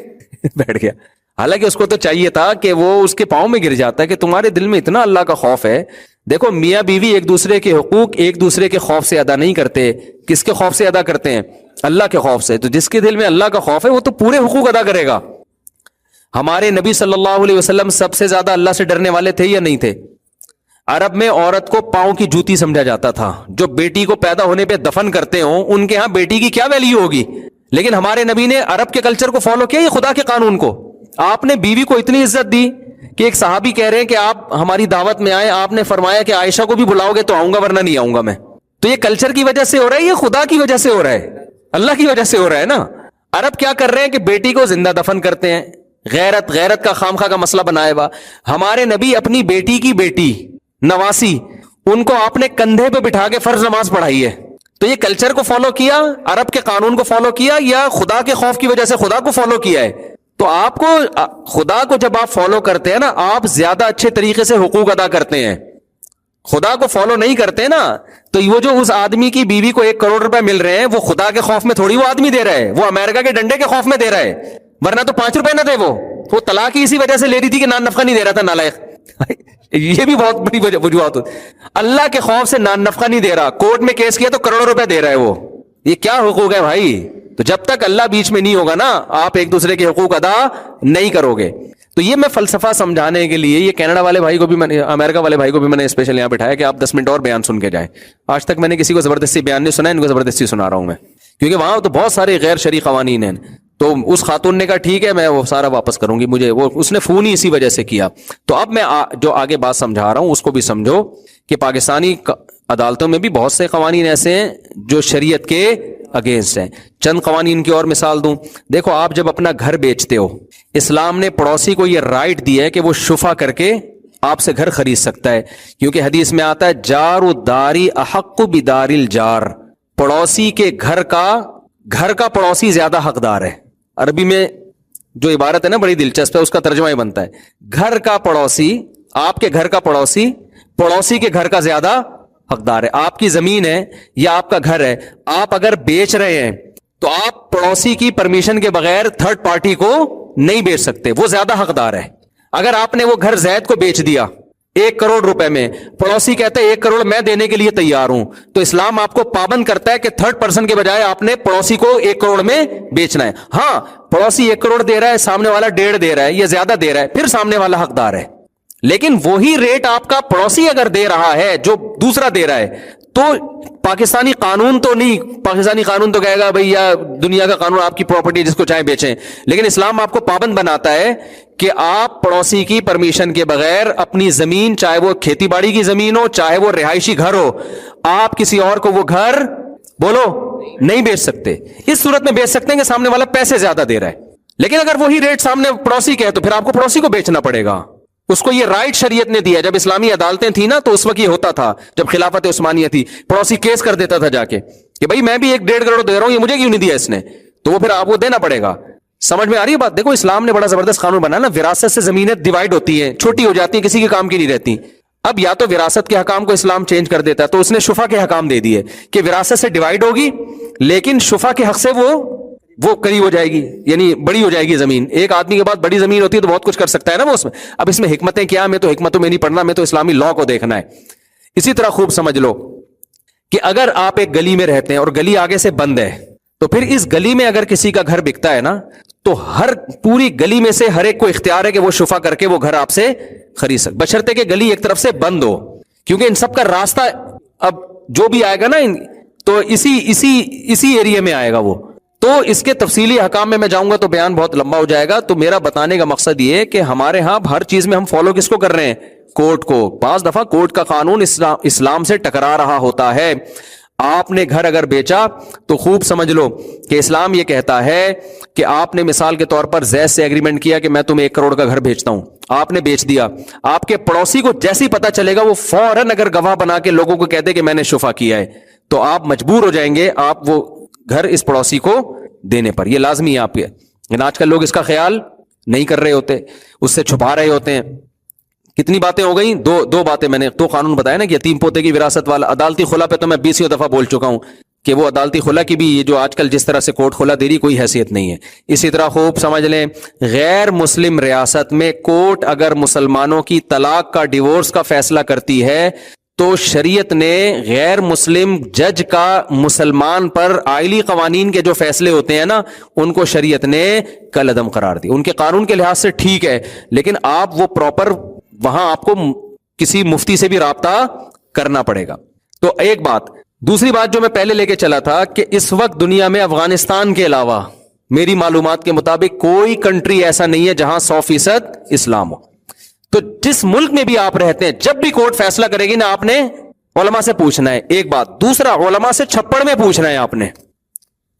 بیٹھ گیا. حالانکہ اس کو تو چاہیے تھا کہ وہ اس کے پاؤں میں گر جاتا ہے کہ تمہارے دل میں اتنا اللہ کا خوف ہے. دیکھو میاں بیوی ایک دوسرے کے حقوق ایک دوسرے کے خوف سے ادا نہیں کرتے. کس کے خوف سے ادا کرتے ہیں؟ اللہ کے خوف سے. تو جس کے دل میں اللہ کا خوف ہے وہ تو پورے حقوق ادا کرے گا. ہمارے نبی صلی اللہ علیہ وسلم سب سے زیادہ اللہ سے ڈرنے والے تھے یا نہیں تھے؟ عرب میں عورت کو پاؤں کی جوتی سمجھا جاتا تھا. جو بیٹی کو پیدا ہونے پہ دفن کرتے ہوں ان کے ہاں بیٹی کی کیا ویلیو ہوگی. لیکن ہمارے نبی نے عرب کے کلچر کو فالو کیا, یہ خدا کے قانون کو. آپ نے بیوی کو اتنی عزت دی کہ ایک صحابی کہہ رہے ہیں کہ آپ ہماری دعوت میں آئے, آپ نے فرمایا کہ عائشہ کو بھی بلاؤ گے تو آؤں گا ورنہ نہیں آؤں گا میں. تو یہ کلچر کی وجہ سے ہو رہا ہے, یہ خدا کی وجہ سے ہو رہا ہے, اللہ کی وجہ سے ہو رہا ہے نا. عرب کیا کر رہے ہیں کہ بیٹی کو زندہ دفن کرتے ہیں, غیرت کا خامخواہ کا مسئلہ بنایا ہوا. ہمارے نبی اپنی بیٹی کی بیٹی نواسی ان کو آپ نے کندھے پہ بٹھا کے فرض نماز پڑھائی ہے. تو یہ کلچر کو فالو کیا, عرب کے قانون کو فالو کیا, یا خدا کے خوف کی وجہ سے خدا کو فالو کیا ہے؟ تو آپ کو خدا کو جب آپ فالو کرتے ہیں نا, آپ زیادہ اچھے طریقے سے حقوق ادا کرتے ہیں. خدا کو فالو نہیں کرتے نا, تو وہ جو اس آدمی کی بیوی کو 1 کروڑ روپے مل رہے ہیں وہ خدا کے خوف میں تھوڑی وہ آدمی دے رہا ہے, وہ امریکہ کے ڈنڈے کے خوف میں دے رہا ہے. ورنہ تو 5 روپے نہ دے, وہ طلاق ہی اسی وجہ سے لے رہی تھی کہ نان نفقہ نہیں دے رہا تھا, نالائق. یہ بھی بہت بڑی وجوہات. اللہ کے خوف سے نان نفقہ نہیں دے رہا, کورٹ میں کیس کیا تو کروڑوں روپے دے رہا ہے وہ. یہ کیا حقوق ہے بھائی؟ تو جب تک اللہ بیچ میں نہیں ہوگا نا, آپ ایک دوسرے کے حقوق ادا نہیں کرو گے. تو یہ میں فلسفہ سمجھانے کے لیے, یہ کینیڈا والے بھائی کو بھی میں, امریکہ والے بھائی کو بھی میں نے اسپیشل یہاں بٹھایا کہ آپ 10 منٹ اور بیان سن کے جائیں. آج تک میں نے کسی کو زبردستی بیان نہیں سنا, ان کو زبردستی سنا رہا ہوں میں, کیونکہ وہاں تو بہت سارے غیر شرعی قوانین ہیں. تو اس خاتون نے کہا ٹھیک ہے میں وہ سارا واپس کروں گی, مجھے وہ اس نے فون ہی اسی وجہ سے کیا. تو اب میں جو آگے بات سمجھا رہا ہوں اس کو بھی سمجھو کہ پاکستانی عدالتوں میں بھی بہت سے قوانین ایسے ہیں جو شریعت کے اگینسٹ ہیں. چند قوانین کی اور مثال دوں. دیکھو, آپ جب اپنا گھر بیچتے ہو, اسلام نے پڑوسی کو یہ رائٹ دیا ہے کہ وہ شفا کر کے آپ سے گھر خرید سکتا ہے, کیونکہ حدیث میں آتا ہے جار داری احق بدار الجار, پڑوسی کے گھر کا پڑوسی زیادہ حقدار ہے. عربی میں جو عبارت ہے نا بڑی دلچسپ ہے, اس کا ترجمہ یہ بنتا ہے گھر کا پڑوسی, آپ کے گھر کا پڑوسی پڑوسی کے گھر کا زیادہ حقدار ہے. آپ کی زمین ہے یا آپ کا گھر ہے, آپ اگر بیچ رہے ہیں تو آپ پڑوسی کی پرمیشن کے بغیر تھرڈ پارٹی کو نہیں بیچ سکتے, وہ زیادہ حقدار ہے. اگر آپ نے وہ گھر زید کو بیچ دیا 1 کروڑ روپے میں, پڑوسی کہتے ہیں 1 کروڑ میں دینے کے لیے تیار ہوں, تو اسلام آپ کو پابند کرتا ہے کہ تھرڈ پرسن کے بجائے آپ نے پڑوسی کو 1 کروڑ میں بیچنا ہے. ہاں, پڑوسی 1 کروڑ دے رہا ہے, سامنے والا 1.5 دے رہا ہے یا زیادہ دے رہا ہے, پھر سامنے والا حقدار ہے. لیکن وہی ریٹ آپ کا پڑوسی اگر دے رہا ہے جو دوسرا دے رہا ہے, تو پاکستانی قانون تو نہیں, پاکستانی قانون تو کہے گا بھئی یا دنیا کا قانون آپ کی پراپرٹی جس کو چاہے بیچیں, لیکن اسلام آپ کو پابند بناتا ہے کہ آپ پڑوسی کی پرمیشن کے بغیر اپنی زمین, چاہے وہ کھیتی باڑی کی زمین ہو چاہے وہ رہائشی گھر ہو, آپ کسی اور کو وہ گھر بولو نہیں بیچ سکتے. اس صورت میں بیچ سکتے ہیں کہ سامنے والا پیسے زیادہ دے رہا ہے, لیکن اگر وہی ریٹ سامنے پڑوسی کے ہے تو پھر آپ کو پڑوسی کو بیچنا پڑے گا. اس کو یہ رائٹ شریعت نے دیا. جب اسلامی عدالتیں تھیں نا تو اس وقت یہ ہوتا تھا, جب خلافت عثمانیہ تھی, پڑوسی کیس کر دیتا تھا جا کے کہ بھائی میں بھی 1.5 کروڑ دے رہا ہوں, یہ مجھے کیوں نہیں دیا اس نے, تو وہ پھر آپ کو دینا پڑے گا. سمجھ میں آ رہی ہے بات؟ دیکھو اسلام نے بڑا زبردست قانون بنایا نا, وراثت سے زمینیں ڈیوائڈ ہوتی ہیں, چھوٹی ہو جاتی ہیں, کسی کے کام کی نہیں رہتی. اب یا تو وراثت کے حکام کو اسلام چینج کر دیتا ہے, تو اس نے شفا کے حکام دے دیے کہ وراثت سے ڈیوائڈ ہوگی لیکن شفا کے حق سے وہ قریب ہو جائے گی, یعنی بڑی ہو جائے گی زمین. ایک آدمی کے پاس بڑی زمین ہوتی ہے تو بہت کچھ کر سکتا ہے نا وہ اس میں. اب اس میں حکمتیں کیا, میں تو حکمتوں میں نہیں پڑھنا, میں تو اسلامی لاء کو دیکھنا ہے. اسی طرح خوب سمجھ لو کہ اگر آپ ایک گلی میں رہتے ہیں اور گلی آگے سے بند ہے, تو پھر اس گلی میں اگر کسی کا گھر بکتا ہے نا, تو ہر پوری گلی میں سے ہر ایک کو اختیار ہے کہ وہ شفا کر کے وہ گھر آپ سے خرید سکے, بشرطے کہ گلی ایک طرف سے بند ہو, کیونکہ ان سب کا راستہ اب جو بھی آئے گا نا تو اسی ایریا میں آئے گا وہ. تو اس کے تفصیلی حکام میں جاؤں گا تو بیان بہت لمبا ہو جائے گا. تو میرا بتانے کا مقصد یہ ہے کہ ہمارے ہاں ہر چیز میں ہم فالو کس کو کر رہے ہیں, کورٹ کو. بعض دفعہ کورٹ کا قانون اسلام سے ٹکرا رہا ہوتا ہے. آپ نے گھر اگر بیچا تو خوب سمجھ لو کہ اسلام یہ کہتا ہے کہ آپ نے مثال کے طور پر زید سے ایگریمنٹ کیا کہ میں تمہیں 1 کروڑ کا گھر بیچتا ہوں, آپ نے بیچ دیا. آپ کے پڑوسی کو جیسے ہی پتا چلے گا وہ فوراً اگر گواہ بنا کے لوگوں کو کہتے کہ میں نے شفا کیا ہے, تو آپ مجبور ہو جائیں گے آپ وہ گھر اس پڑوسی کو دینے پر. یہ لازمی ہے آپ کے, لیکن آج کل لوگ اس کا خیال نہیں کر رہے ہوتے, اس سے چھپا رہے ہوتے ہیں. کتنی باتیں ہو گئیں, دو باتیں میں نے, 2 قانون بتایا نا کہ یتیم پوتے کی وراثت والا. عدالتی خلا پہ تو میں 20 دفعہ بول چکا ہوں کہ وہ عدالتی خلا کی بھی یہ جو آج کل جس طرح سے کورٹ خلا دے رہی کوئی حیثیت نہیں ہے. اسی طرح خوب سمجھ لیں, غیر مسلم ریاست میں کورٹ اگر مسلمانوں کی طلاق کا, ڈیورس کا فیصلہ کرتی ہے تو شریعت نے غیر مسلم جج کا مسلمان پر آئلی قوانین کے جو فیصلے ہوتے ہیں نا ان کو شریعت نے کل عدم قرار دی. ان کے قانون کے لحاظ سے ٹھیک ہے لیکن آپ وہ پراپر وہاں آپ کو کسی مفتی سے بھی رابطہ کرنا پڑے گا. تو ایک بات. دوسری بات جو میں پہلے لے کے چلا تھا کہ اس وقت دنیا میں افغانستان کے علاوہ میری معلومات کے مطابق کوئی کنٹری ایسا نہیں ہے جہاں 100% اسلام ہو. تو جس ملک میں بھی آپ رہتے ہیں جب بھی کورٹ فیصلہ کرے گی نا آپ نے علماء سے پوچھنا ہے. ایک بات. دوسرا علماء سے چھپڑ میں پوچھنا ہے آپ نے.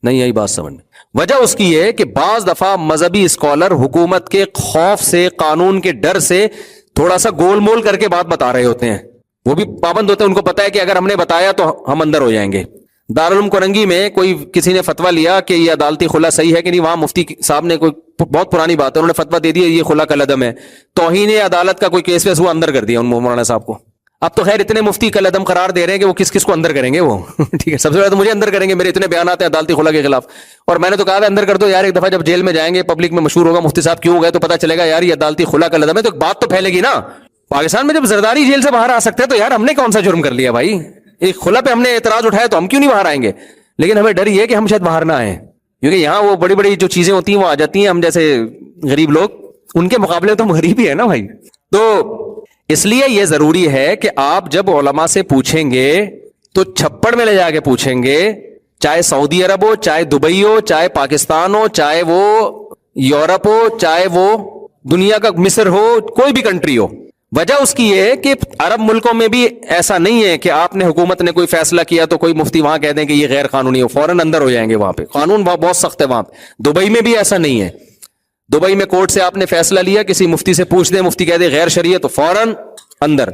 نہیں آئی بات سمجھ میں. وجہ اس کی ہے کہ بعض دفعہ مذہبی اسکالر حکومت کے خوف سے قانون کے ڈر سے تھوڑا سا گول مول کر کے بات بتا رہے ہوتے ہیں. وہ بھی پابند ہوتے ہیں. ان کو پتا ہے کہ اگر ہم نے بتایا تو ہم اندر ہو جائیں گے. دارالعلوم کرنگی میں کوئی کسی نے فتویٰ لیا کہ یہ عدالتی خلا صحیح ہے کہ نہیں. وہاں مفتی صاحب نے کوئی بہت پرانی بات ہے انہوں نے فتویٰ دے دیا یہ خلا کل عدم ہے. توہین عدالت کا کوئی کیس ویس وہ اندر کر دیا ان مولانا صاحب کو. اب تو خیر اتنے مفتی کل عدم قرار دے رہے ہیں کہ وہ کس کس کو اندر کریں گے. وہ ٹھیک ہے سب سے پہلے تو مجھے اندر کریں گے. میرے اتنے بیانات ہیں عدالتی خلا کے خلاف اور میں نے تو کہا اندر کر دو یار. ایک دفعہ جب جیل میں جائیں گے پبلک میں مشہور ہوگا مفتی صاحب کیوں گئے تو پتا چلے گا یار یہ عدالتی خلا کل عدم ہے. تو ایک بات تو پھیلے گی نا. پاکستان میں جب زرداری جیل سے باہر آ سکتے ہیں تو یار ہم نے کون سا جرم کر لیا بھائی. ایک خلا پہ ہم نے اعتراض اٹھایا تو ہم کیوں نہیں باہر آئیں گے. لیکن ہمیں ڈر یہ ہے کہ ہم شاید باہر نہ آئیں کیونکہ یہاں وہ بڑی بڑی جو چیزیں ہوتی ہیں وہ آ جاتی ہیں. ہم جیسے غریب لوگ ان کے مقابلے تو ہم غریب ہی ہے نا بھائی. تو اس لیے یہ ضروری ہے کہ آپ جب علماء سے پوچھیں گے تو چھپڑ میں لے جا کے پوچھیں گے. چاہے سعودی عرب ہو چاہے دبئی ہو چاہے پاکستان ہو چاہے وہ یورپ ہو چاہے وہ دنیا کا مصر ہو کوئی بھی کنٹری ہو. وجہ اس کی یہ ہے کہ عرب ملکوں میں بھی ایسا نہیں ہے کہ آپ نے حکومت نے کوئی فیصلہ کیا تو کوئی مفتی وہاں کہہ دیں کہ یہ غیر قانونی ہو فوراً اندر ہو جائیں گے. وہاں پہ قانون بہت سخت ہے وہاں پہ. دبئی میں بھی ایسا نہیں ہے. دبئی میں کورٹ سے آپ نے فیصلہ لیا کسی مفتی سے پوچھ دیں مفتی کہہ دے غیر شریعت تو فوراً اندر.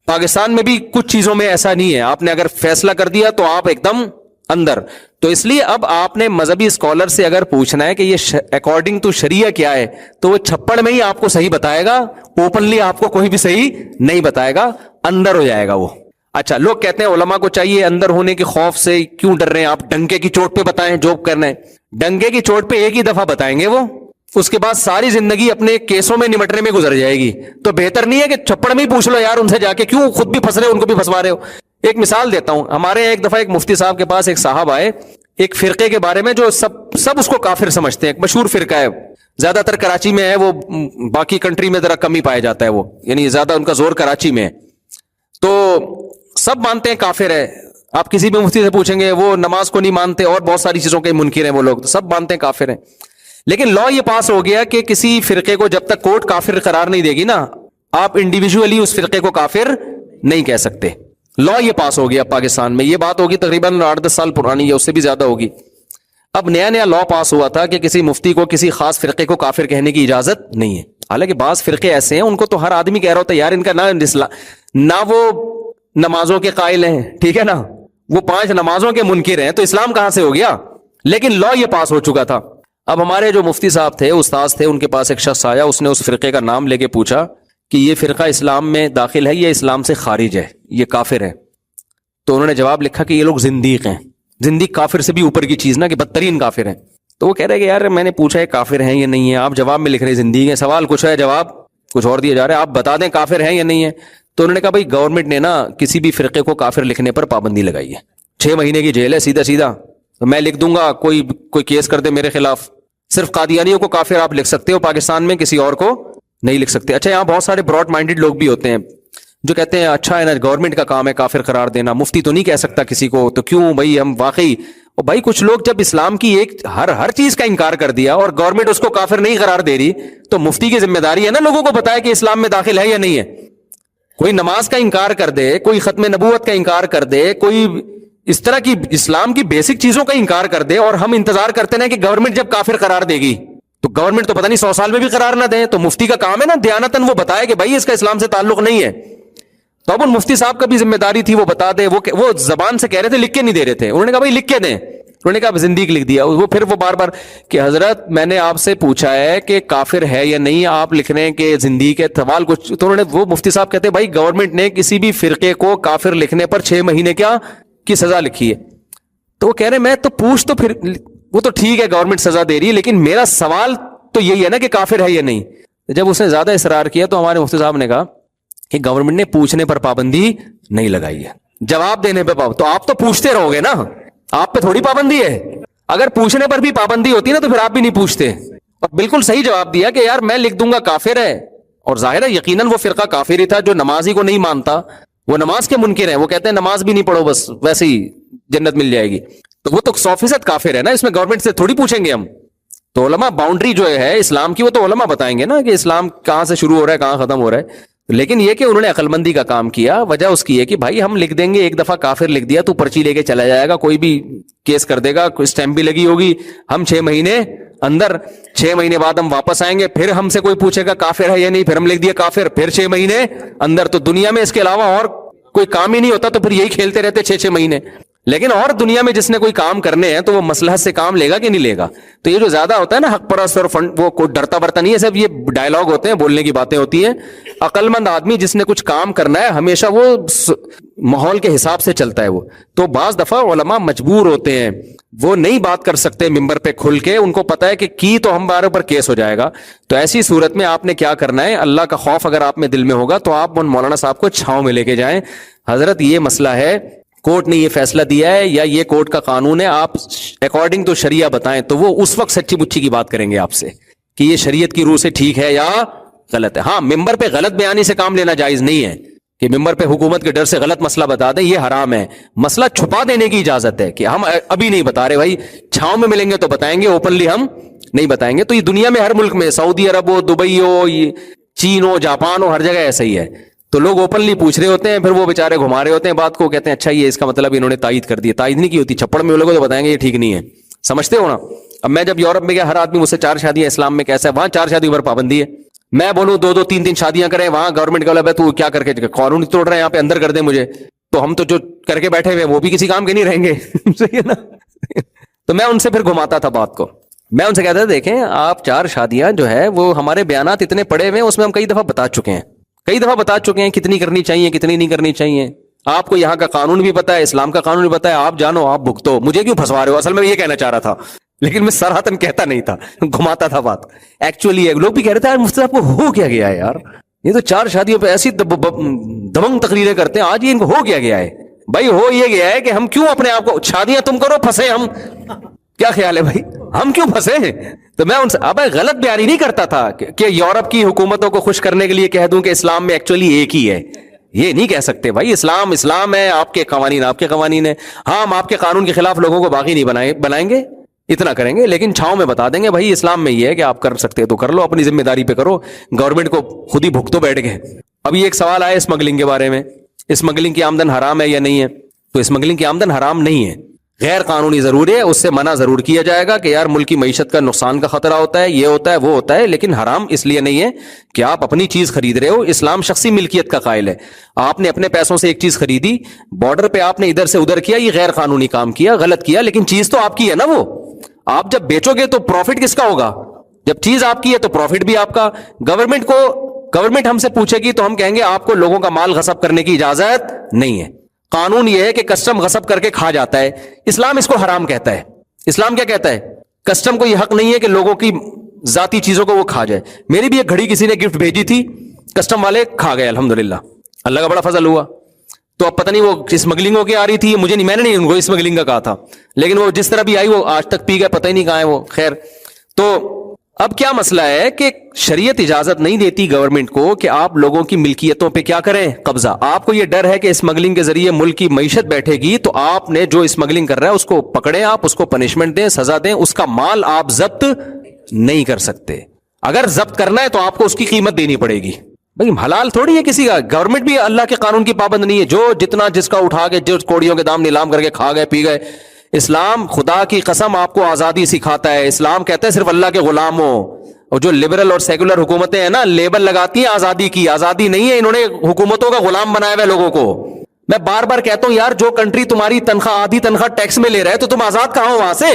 پاکستان میں بھی کچھ چیزوں میں ایسا نہیں ہے. آپ نے اگر فیصلہ کر دیا تو آپ ایک دم اندر. تو اس لیے اب آپ نے مذہبی اسکالر سے اگر پوچھنا ہے کہ یہ اکارڈنگ ٹو شریعہ کیا ہے تو وہ چھپڑ میں ہی آپ کو صحیح بتائے گا. اوپنلی آپ کو کوئی بھی صحیح نہیں بتائے گا. اندر ہو جائے گا وہ. اچھا لوگ کہتے ہیں علماء کو چاہیے اندر ہونے کے خوف سے کیوں ڈر رہے ہیں آپ ڈنکے کی چوٹ پہ بتائیں جو کرنا ہے. ڈنکے کی چوٹ پہ ایک ہی دفعہ بتائیں گے وہ اس کے بعد ساری زندگی اپنے کیسوں میں نمٹنے میں گزر جائے گی. تو بہتر نہیں ہے کہ چھپڑ میں ہی پوچھ لو یار ان سے جا کے کیوں خود بھی پھنس رہے ہو ان کو بھی پھنسوا رہے ہو. ایک مثال دیتا ہوں. ہمارے ایک دفعہ ایک مفتی صاحب کے پاس ایک صاحب آئے ایک فرقے کے بارے میں جو سب اس کو کافر سمجھتے ہیں. ایک مشہور فرقہ ہے زیادہ تر کراچی میں ہے. وہ باقی کنٹری میں ذرا کم ہی پایا جاتا ہے وہ یعنی زیادہ ان کا زور کراچی میں ہے. تو سب مانتے ہیں کافر ہے. آپ کسی بھی مفتی سے پوچھیں گے وہ نماز کو نہیں مانتے اور بہت ساری چیزوں کے منکر ہیں وہ لوگ. تو سب مانتے ہیں کافر ہیں. لیکن لا یہ پاس ہو گیا کہ کسی فرقے کو جب تک کورٹ کافر قرار نہیں دے گی نا آپ انڈیویجولی اس فرقے کو کافر نہیں کہہ سکتے. لا یہ پاس ہو گیا پاکستان میں. یہ بات ہوگی تقریباً 8-10 سال پرانی ہے اس سے بھی زیادہ ہوگی. اب نیا نیا لا پاس ہوا تھا کہ کسی مفتی کو کسی خاص فرقے کو کافر کہنے کی اجازت نہیں ہے. حالانکہ بعض فرقے ایسے ہیں ان کو تو ہر آدمی کہہ رہا ہوتا ہے یار ان کا نہ وہ نمازوں کے قائل ہیں ٹھیک ہے نا وہ 5 نمازوں کے منکر ہیں تو اسلام کہاں سے ہو گیا. لیکن لا یہ پاس ہو چکا تھا. اب ہمارے جو مفتی صاحب تھے استاذ تھے ان کے پاس ایک شخص آیا. اس نے اس فرقے کا نام لے کے پوچھا کہ یہ فرقہ اسلام میں داخل ہے یا اسلام سے خارج ہے یہ کافر ہے. تو انہوں نے جواب لکھا کہ یہ لوگ زندیق ہیں. زندیق کافر سے بھی اوپر کی چیز نا کہ بدترین کافر ہیں. تو وہ کہہ رہے کہ یار میں نے پوچھا ہے کافر ہیں یا نہیں ہے آپ جواب میں لکھ رہے زندیق ہیں. سوال کچھ ہے جواب کچھ اور دیا جا رہا ہے. آپ بتا دیں کافر ہیں یا نہیں ہے. تو انہوں نے کہا بھائی گورنمنٹ نے نا کسی بھی فرقے کو کافر لکھنے پر پابندی لگائی ہے. 6 مہینے کی جیل ہے سیدھا. تو میں لکھ دوں گا کوئی کیس کر دے میرے خلاف. صرف قادیانیوں کو کافر آپ لکھ سکتے ہو پاکستان میں کسی اور کو نہیں لکھ سکتے. اچھا یہاں بہت سارے براڈ مائنڈیڈ لوگ بھی ہوتے ہیں جو کہتے ہیں اچھا ہے نا گورنمنٹ کا کام ہے کافر قرار دینا مفتی تو نہیں کہہ سکتا کسی کو تو کیوں بھائی ہم واقعی. اور بھائی کچھ لوگ جب اسلام کی ایک ہر چیز کا انکار کر دیا اور گورنمنٹ اس کو کافر نہیں قرار دے رہی تو مفتی کی ذمہ داری ہے نا لوگوں کو بتائے کہ اسلام میں داخل ہے یا نہیں ہے. کوئی نماز کا انکار کر دے کوئی ختم نبوت کا انکار کر دے کوئی اس طرح کی اسلام کی بیسک چیزوں کا انکار کر دے اور ہم انتظار کرتے ہیں کہ گورنمنٹ جب کافر قرار دے گی تو گورنمنٹ تو پتہ نہیں 100 سال میں بھی قرار نہ دیں. تو مفتی کا کام ہے نا دیانتاً وہ بتائے کہ بھائی اس کا اسلام سے تعلق نہیں ہے. تو اب ان مفتی صاحب کا بھی ذمہ داری تھی وہ بتا دے. وہ زبان سے کہہ رہے تھے لکھ کے نہیں دے رہے تھے. انہوں نے کہا بھائی لکھ کے دیں. انہوں نے کہا زندگی لکھ دیا. وہ پھر وہ بار بار کہ حضرت میں نے آپ سے پوچھا ہے کہ کافر ہے یا نہیں آپ لکھ رہے ہیں کہ زندگی کے سوال کچھ. تو انہوں نے وہ مفتی صاحب کہتے ہیں بھائی گورنمنٹ نے کسی بھی فرقے کو کافر لکھنے پر 6 مہینے کی سزا لکھی ہے. تو وہ کہہ رہے میں تو پوچھ تو پھر وہ تو ٹھیک ہے گورنمنٹ سزا دے رہی ہے لیکن میرا سوال تو یہی ہے نا کہ کافر ہے یا نہیں. جب اس نے زیادہ اصرار کیا تو ہمارے مفتی صاحب نے کہا کہ گورنمنٹ نے پوچھنے پر پابندی نہیں لگائی ہے, جواب دینے پہ پابندی. تو آپ تو پوچھتے رہو گے نا, آپ پہ تھوڑی پابندی ہے. اگر پوچھنے پر بھی پابندی ہوتی نا تو پھر آپ بھی نہیں پوچھتے. اور بالکل صحیح جواب دیا کہ یار میں لکھ دوں گا کافر ہے, اور ظاہر ہے یقیناً وہ فرقہ کافر ہی تھا جو نماز ہی کو نہیں مانتا, وہ نماز کے منکر ہیں, وہ کہتے ہیں نماز بھی نہیں پڑھو بس ویسے ہی جنت مل جائے گی. تو وہ تو 100% کافر ہے نا, اس میں گورنمنٹ سے تھوڑی پوچھیں گے ہم. تو علماء باؤنڈری جو ہے اسلام کی وہ تو علماء بتائیں گے نا کہ اسلام کہاں سے شروع ہو رہا ہے کہاں ختم ہو رہا ہے. لیکن یہ کہ انہوں نے عقل مندی کا کام کیا. وجہ اس کی ہے کہ بھائی ہم لکھ دیں گے, ایک دفعہ کافر لکھ دیا تو پرچی لے کے چلا جائے گا, کوئی بھی کیس کر دے گا, کوئی اسٹیمپ بھی لگی ہوگی, ہم 6 مہینے اندر, 6 مہینے بعد ہم واپس آئیں گے, پھر ہم سے کوئی پوچھے گا کافر ہے یا نہیں, پھر ہم لکھ دیا کافر, پھر 6 مہینے اندر. تو دنیا میں اس کے علاوہ اور کوئی کام ہی نہیں ہوتا, تو پھر یہی کھیلتے رہتے 6 مہینے. لیکن اور دنیا میں جس نے کوئی کام کرنے ہیں تو وہ مصلحت سے کام لے گا کہ نہیں لے گا. تو یہ جو زیادہ ہوتا ہے نا حق پرست اور فنڈ, وہ کوئی ڈرتا برتا نہیں ہے, صرف یہ ڈائلاگ ہوتے ہیں, بولنے کی باتیں ہوتی ہیں. عقل مند آدمی جس نے کچھ کام کرنا ہے ہمیشہ وہ ماحول کے حساب سے چلتا ہے. وہ تو بعض دفعہ علماء مجبور ہوتے ہیں, وہ نہیں بات کر سکتے ممبر پہ کھل کے, ان کو پتا ہے کہ کی تو ہمارے اوپر کیس ہو جائے گا. تو ایسی صورت میں آپ نے کیا کرنا ہے, اللہ کا خوف اگر آپ میں دل میں ہوگا تو آپ ان مولانا صاحب کو چھاؤں میں لے کے جائیں. حضرت یہ مسئلہ ہے, کورٹ نے یہ فیصلہ دیا ہے یا یہ کورٹ کا قانون ہے, آپ اکارڈنگ ٹو شریعہ بتائیں. تو وہ اس وقت سچی مچی کی بات کریں گے آپ سے کہ یہ شریعت کی روح سے ٹھیک ہے یا غلط ہے. ہاں ممبر پہ غلط بیانی سے کام لینا جائز نہیں ہے کہ ممبر پہ حکومت کے ڈر سے غلط مسئلہ بتا دیں, یہ حرام ہے. مسئلہ چھپا دینے کی اجازت ہے کہ ہم ابھی نہیں بتا رہے بھائی, چھاؤں میں ملیں گے تو بتائیں گے, اوپنلی ہم نہیں بتائیں گے. تو یہ دنیا میں ہر ملک میں, سعودی عرب ہو, دبئی ہو, چین ہو, جاپان ہو, ہر جگہ ایسا ہی ہے. تو لوگ اوپنلی پوچھ رہے ہوتے ہیں, پھر وہ بیچارے گھما رہے ہوتے ہیں بات کو, کہتے ہیں اچھا یہ اس کا مطلب انہوں نے تائید کر دی. تائید نہیں کی ہوتی, چھپڑ میں لوگوں تو بتائیں گے یہ ٹھیک نہیں ہے. سمجھتے ہو نا. اب میں جب یورپ میں گیا, ہر آدمی مجھ سے 4 شادیاں اسلام میں کیسا ہے, وہاں 4 شادیوں پر پابندی ہے. میں بولوں 2 3 شادیاں کریں, وہاں گورنمنٹ کا ہے تو کیا کر کے قانون توڑ رہے ہیں, یہاں پہ اندر کر دیں مجھے. تو ہم تو جو کر کے بیٹھے ہوئے وہ بھی کسی کام کے نہیں رہیں گے. صحیح ہے نا. تو میں ان سے پھر گھماتا تھا بات کو, میں ان سے کہتا تھا دیکھیں آپ 4 شادیاں جو ہے وہ ہمارے بیانات اتنے پڑے ہوئے ہیں, اس میں ہم کئی دفعہ بتا چکے ہیں کتنی کرنی چاہیے کتنی نہیں کرنی چاہیے. آپ کو یہاں کا قانون بھی پتا ہے, اسلام کا قانون بھی پتا ہے, آپ جانو آپ بھگتو, مجھے کیوں پھنسوا رہے ہو. اصل میں یہ کہنا چاہ رہا تھا, لیکن میں سراہتن کہتا نہیں تھا, گھماتا تھا بات. ایکچولی لوگ بھی کہہ رہے تھے یار مفتی صاحب کو ہو کیا گیا ہے یار, یہ تو 4 شادیوں پہ ایسی دمنگ تقریریں کرتے ہیں, آج یہ ان کو ہو کیا گیا ہے. بھائی ہو یہ گیا ہے کہ ہم کیوں اپنے آپ کو, شادیاں تم کرو پھنسے ہم, کیا خیال ہے بھائی, ہم کیوں پھنسے. تو میں ان سے اب غلط بیانی نہیں کرتا تھا کہ یورپ کی حکومتوں کو خوش کرنے کے لیے کہہ دوں کہ اسلام میں ایکچولی ایک ہی ہے. یہ نہیں کہہ سکتے بھائی, اسلام ہے, آپ کے قوانین آپ کے قوانین ہیں. ہاں ہم آپ کے قانون کے خلاف لوگوں کو باغی نہیں بنائیں گے, اتنا کریں گے, لیکن چھاؤں میں بتا دیں گے بھائی اسلام میں یہ ہے کہ آپ کر سکتے تو کر لو, اپنی ذمہ داری پہ کرو, گورنمنٹ کو خود ہی بھگتو بیٹھ گئے. ابھی ایک سوال آیا اسمگلنگ کے بارے میں, اسمگلنگ کی آمدن حرام ہے یا نہیں ہے. تو اسمگلنگ کی آمدن حرام نہیں ہے, غیر قانونی ضرور ہے, اس سے منع ضرور کیا جائے گا کہ یار ملک کی معیشت کا نقصان کا خطرہ ہوتا ہے, یہ ہوتا ہے وہ ہوتا ہے, لیکن حرام اس لیے نہیں ہے کہ آپ اپنی چیز خرید رہے ہو. اسلام شخصی ملکیت کا قائل ہے. آپ نے اپنے پیسوں سے ایک چیز خریدی, بارڈر پہ آپ نے ادھر سے ادھر کیا, یہ غیر قانونی کام کیا, غلط کیا, لیکن چیز تو آپ کی ہے نا. وہ آپ جب بیچو گے تو پروفٹ کس کا ہوگا, جب چیز آپ کی ہے تو پروفٹ بھی آپ کا. گورنمنٹ ہم سے پوچھے گی تو ہم کہیں گے آپ کو لوگوں کا مال غصب کرنے کی اجازت نہیں ہے. قانون یہ ہے کہ کسٹم غصب کر کے کھا جاتا ہے, اسلام اس کو حرام کہتا ہے. اسلام کیا کہتا ہے, کسٹم کو یہ حق نہیں ہے کہ لوگوں کی ذاتی چیزوں کو وہ کھا جائے. میری بھی ایک گھڑی کسی نے گفٹ بھیجی تھی, کسٹم والے کھا گئے, الحمدللہ اللہ کا بڑا فضل ہوا. تو اب پتہ نہیں وہ اسمگلنگ ہو کے آ رہی تھی, مجھے نہیں, میں نے نہیں ان کو اسمگلنگ کا کہا تھا, لیکن وہ جس طرح بھی آئی وہ آج تک پی گئے, پتہ ہی نہیں کہاں ہے وہ. خیر, تو اب کیا مسئلہ ہے کہ شریعت اجازت نہیں دیتی گورنمنٹ کو کہ آپ لوگوں کی ملکیتوں پہ کیا کریں, قبضہ. آپ کو یہ ڈر ہے کہ اسمگلنگ کے ذریعے ملک کی معیشت بیٹھے گی, تو آپ نے جو اسمگلنگ کر رہا ہے اس کو پکڑیں, آپ اس کو پنشمنٹ دیں, سزا دیں, اس کا مال آپ ضبط نہیں کر سکتے. اگر ضبط کرنا ہے تو آپ کو اس کی قیمت دینی پڑے گی. بھائی حلال تھوڑی ہے کسی کا, گورنمنٹ بھی اللہ کے قانون کی پابند نہیں ہے. جو جتنا جس کا اٹھا کے جو کوڑیوں کے دام نیلام کر کے کھا گئے پی گئے. اسلام خدا کی قسم آپ کو آزادی سکھاتا ہے. اسلام کہتا ہے صرف اللہ کے غلام ہو. اور جو لبرل اور سیکولر حکومتیں ہیں نا, لیبل لگاتی ہیں آزادی کی, آزادی نہیں ہے, انہوں نے حکومتوں کا غلام بنایا ہوا ہے لوگوں کو. میں بار بار کہتا ہوں یار, جو کنٹری تمہاری تنخواہ آدھی تنخواہ ٹیکس میں لے رہا ہے تو تم آزاد کہاں ہو وہاں سے.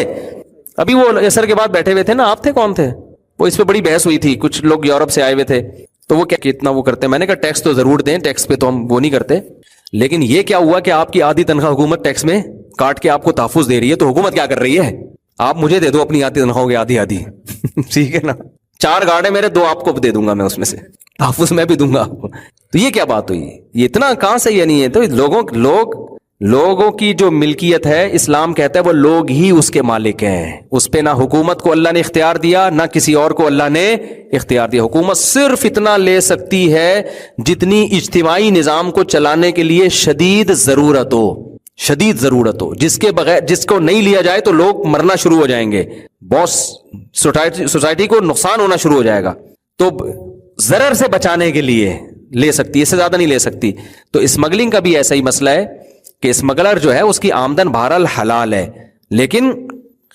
ابھی وہ اثر کے بعد بیٹھے ہوئے تھے نا, آپ تھے کون تھے, وہ اس پہ بڑی بحث ہوئی تھی, کچھ لوگ یورپ سے آئے ہوئے تھے, تو وہ کیا اتنا وہ کرتے ہیں. میں نے کہا ٹیکس تو ضرور دیں, ٹیکس پہ تو ہم وہ نہیں کرتے, لیکن یہ کیا ہوا کہ آپ کی آدھی تنخواہ حکومت ٹیکس میں کاٹ کے آپ کو تحفظ دے رہی ہے, تو حکومت کیا کر رہی ہے, آپ مجھے دے دو اپنی آدھی تنخواہ کی آدھی. ٹھیک ہے نا, 4 گارڈ ہے میرے, 2 آپ کو دے دوں گا میں اس میں سے. تحفظ میں بھی دوں گا. تو یہ کیا بات ہوئی؟ یہ اتنا کہاں سے یہ نہیں ہے؟ تو لوگوں کی جو ملکیت ہے اسلام کہتا ہے وہ لوگ ہی اس کے مالک ہیں. اس پہ نہ حکومت کو اللہ نے اختیار دیا نہ کسی اور کو اللہ نے اختیار دیا. حکومت صرف اتنا لے سکتی ہے جتنی اجتماعی نظام کو چلانے کے لیے شدید ضرورت ہو. جس کو نہیں لیا جائے تو لوگ مرنا شروع ہو جائیں گے، بہت سوسائٹی کو نقصان ہونا شروع ہو جائے گا. تو ضرر سے بچانے کے لیے لے سکتی، اس سے زیادہ نہیں لے سکتی. تو اسمگلنگ کا بھی ایسا ہی مسئلہ ہے کہ اسمگلر جو ہے اس کی آمدن بہرحال حلال ہے لیکن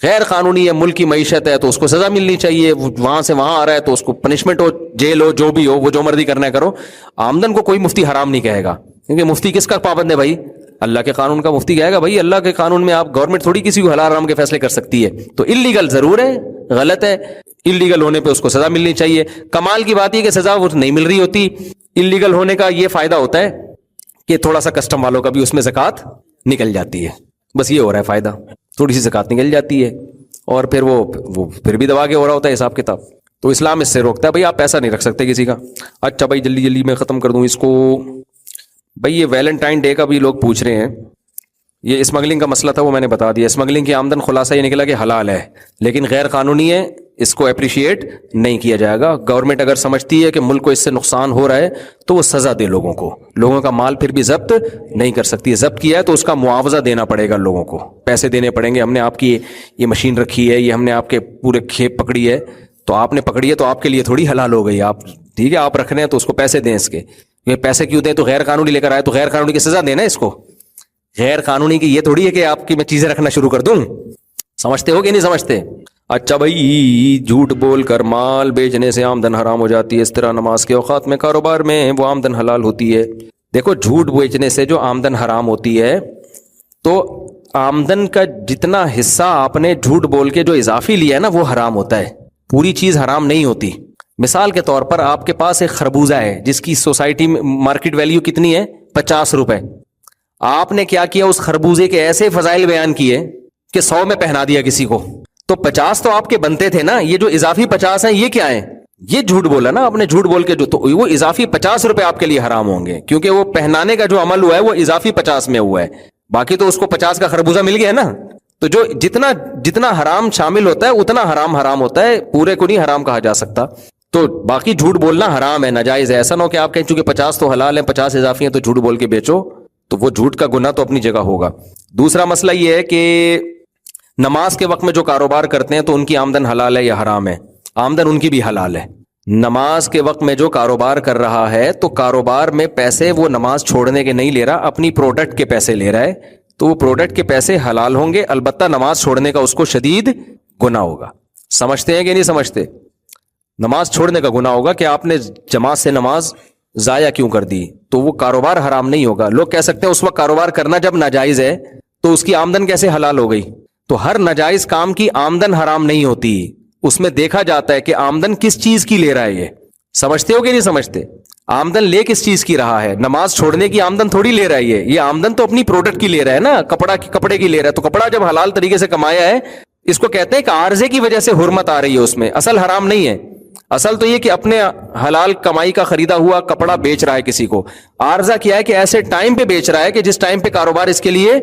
غیر قانونی ہے، ملک کی معیشت ہے تو اس کو سزا ملنی چاہیے. وہاں سے وہاں آ رہا ہے تو اس کو پنشمنٹ ہو، جیل ہو، جو بھی ہو، وہ جو مرضی کرنا ہے کرو. آمدن کو کوئی مفتی حرام نہیں کہے گا، کیونکہ مفتی کس کا پابند ہے بھائی؟ اللہ کے قانون کا. مفتی کہے گا بھائی اللہ کے قانون میں آپ، گورنمنٹ تھوڑی کسی کو حلال حرام کے فیصلے کر سکتی ہے. تو اللیگل ضرور ہے، غلط ہے، اللیگل ہونے پہ اس کو سزا ملنی چاہیے. کمال کی بات یہ کہ سزا وہ نہیں مل رہی ہوتی. اللیگل ہونے کا یہ فائدہ ہوتا ہے کہ تھوڑا سا کسٹم والوں کا بھی اس میں زکوٰۃ نکل جاتی ہے. بس یہ ہو رہا ہے فائدہ، تھوڑی سی زکوٰۃ نکل جاتی ہے اور پھر وہ پھر بھی دبا کے ہو رہا ہوتا ہے حساب کتاب. تو اسلام اس سے روکتا ہے بھائی آپ پیسہ نہیں رکھ سکتے کسی کا. اچھا بھائی جلدی میں ختم کر دوں اس کو. بھائی یہ ویلنٹائن ڈے کا بھی لوگ پوچھ رہے ہیں. یہ اسمگلنگ کا مسئلہ تھا وہ میں نے بتا دیا. اسمگلنگ کی آمدن خلاصہ یہ نکلا کہ حلال ہے لیکن غیر قانونی ہے، اس کو اپریشیٹ نہیں کیا جائے گا. گورنمنٹ اگر سمجھتی ہے کہ ملک کو اس سے نقصان ہو رہا ہے تو وہ سزا دے لوگوں کو. لوگوں کا مال پھر بھی ضبط نہیں کر سکتی. ضبط کیا ہے تو اس کا معاوضہ دینا پڑے گا، لوگوں کو پیسے دینے پڑیں گے. ہم نے آپ کی یہ مشین رکھی ہے، یہ ہم نے آپ کے پورے کھیپ پکڑی ہے تو آپ نے پکڑی ہے تو آپ کے لیے تھوڑی حلال ہو گئی. آپ ٹھیک ہے آپ رکھ رہے ہیں تو اس کو پیسے دیں. اس کے یہ پیسے کیوں دیں؟ تو غیر قانونی لے کر آئے تو غیر قانونی کی سزا دینا. اس کو غیر قانونی کی یہ تھوڑی ہے کہ آپ کی میں چیزیں رکھنا شروع کر دوں. سمجھتے ہو کہ نہیں سمجھتے؟ اچھا بھائی جھوٹ بول کر مال بیچنے سے آمدن حرام ہو جاتی ہے، اس طرح نماز کے اوقات میں کاروبار میں وہ آمدن حلال ہوتی ہے. دیکھو جھوٹ بیچنے سے جو آمدن حرام ہوتی ہے تو آمدن کا جتنا حصہ آپ نے جھوٹ بول کے جو اضافی لیا ہے نا وہ حرام ہوتا ہے، پوری چیز حرام نہیں ہوتی. مثال کے طور پر آپ کے پاس ایک خربوزہ ہے جس کی سوسائٹی میں مارکیٹ ویلیو کتنی ہے؟ 50 روپے. آپ نے کیا کیا؟ اس خربوزے کے ایسے فضائل بیان کیے کہ 100 میں پہنا دیا کسی کو. تو 50 تو آپ کے بنتے تھے نا، یہ جو اضافی 50 ہیں یہ کیا ہے؟ یہ جھوٹ بولا نا آپ نے. جھوٹ بول کے جو تو وہ اضافی 50 روپے آپ کے لیے حرام ہوں گے کیونکہ وہ پہنانے کا جو عمل ہوا ہے وہ اضافی 50 میں ہوا ہے. باقی تو اس کو 50 کا خربوزہ مل گیا نا. تو جو جتنا حرام شامل ہوتا ہے اتنا حرام ہوتا ہے، پورے کو نہیں حرام کہا جا سکتا. تو باقی جھوٹ بولنا حرام ہے، ناجائز ہے. ایسا نہ ہو کہ آپ کہیں چونکہ 50 تو حلال ہیں 50 اضافی ہیں تو جھوٹ بول کے بیچو، تو وہ جھوٹ کا گناہ تو اپنی جگہ ہوگا. دوسرا مسئلہ یہ ہے کہ نماز کے وقت میں جو کاروبار کرتے ہیں تو ان کی آمدن حلال ہے یا حرام ہے؟ آمدن ان کی بھی حلال ہے. نماز کے وقت میں جو کاروبار کر رہا ہے تو کاروبار میں پیسے وہ نماز چھوڑنے کے نہیں لے رہا، اپنی پروڈکٹ کے پیسے لے رہا ہے تو وہ پروڈکٹ کے پیسے حلال ہوں گے. البتہ نماز چھوڑنے کا اس کو شدید گناہ ہوگا. سمجھتے ہیں کہ نہیں سمجھتے؟ نماز چھوڑنے کا گناہ ہوگا کہ آپ نے جماعت سے نماز ضائع کیوں کر دی، تو وہ کاروبار حرام نہیں ہوگا. لوگ کہہ سکتے ہیں اس وقت کاروبار کرنا جب ناجائز ہے تو اس کی آمدن کیسے حلال ہو گئی؟ تو ہر ناجائز کام کی آمدن حرام نہیں ہوتی، اس میں دیکھا جاتا ہے کہ آمدن کس چیز کی لے رہا ہے. یہ سمجھتے ہو کہ نہیں سمجھتے؟ آمدن لے کس چیز کی رہا ہے؟ نماز چھوڑنے کی آمدن تھوڑی لے رہا ہے. یہ آمدن تو اپنی پروڈکٹ کی لے رہا ہے نا، کپڑے کی لے رہا ہے. تو کپڑا جب حلال طریقے سے کمایا ہے اس کو کہتے ہیں کہ عارضے کی وجہ سے حرمت آ رہی ہے اس میں، اصل حرام نہیں ہے. اصل تو یہ کہ اپنے حلال کمائی کا خریدا ہوا کپڑا بیچ رہا ہے کسی کو. عارضہ کیا ہے کہ ایسے ٹائم پہ بیچ رہا ہے کہ جس ٹائم پہ کاروبار اس کے لیے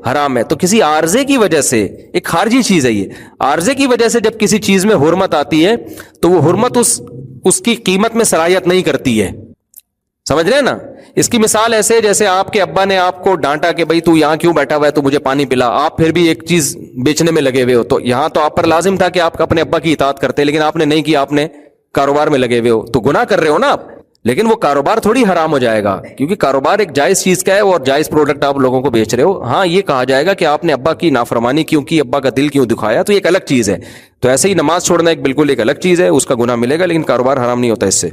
حرام ہے. تو کسی عارضے کی وجہ سے، ایک خارجی چیز ہے یہ، عارضے کی وجہ سے جب کسی چیز میں حرمت آتی ہے تو وہ حرمت اس کی قیمت میں صلاحیت نہیں کرتی ہے. سمجھ رہے ہیں نا؟ اس کی مثال ایسے جیسے آپ کے ابا نے آپ کو ڈانٹا کہ بھائی تو یہاں کیوں بیٹھا ہوا ہے، تو مجھے پانی پلا. آپ پھر بھی ایک چیز بیچنے میں لگے ہوئے ہو، تو یہاں تو آپ پر لازم تھا کہ آپ اپنے ابا کی اطاعت کرتے، لیکن آپ نے نہیں کیا، آپ نے کاروبار میں لگے ہوئے ہو، تو گناہ کر رہے ہو نا آپ. لیکن وہ کاروبار تھوڑی حرام ہو جائے گا کیونکہ کاروبار ایک جائز چیز کا ہے اور جائز پروڈکٹ آپ لوگوں کو بیچ رہے ہو. ہاں یہ کہا جائے گا کہ آپ نے ابا کی نافرمانی کیوں کی، ابا کا دل کیوں دکھایا، تو یہ ایک الگ چیز ہے. تو ایسے ہی نماز چھوڑنا ایک بالکل ایک الگ چیز ہے، اس کا گناہ ملے گا لیکن کاروبار حرام نہیں ہوتا اس سے.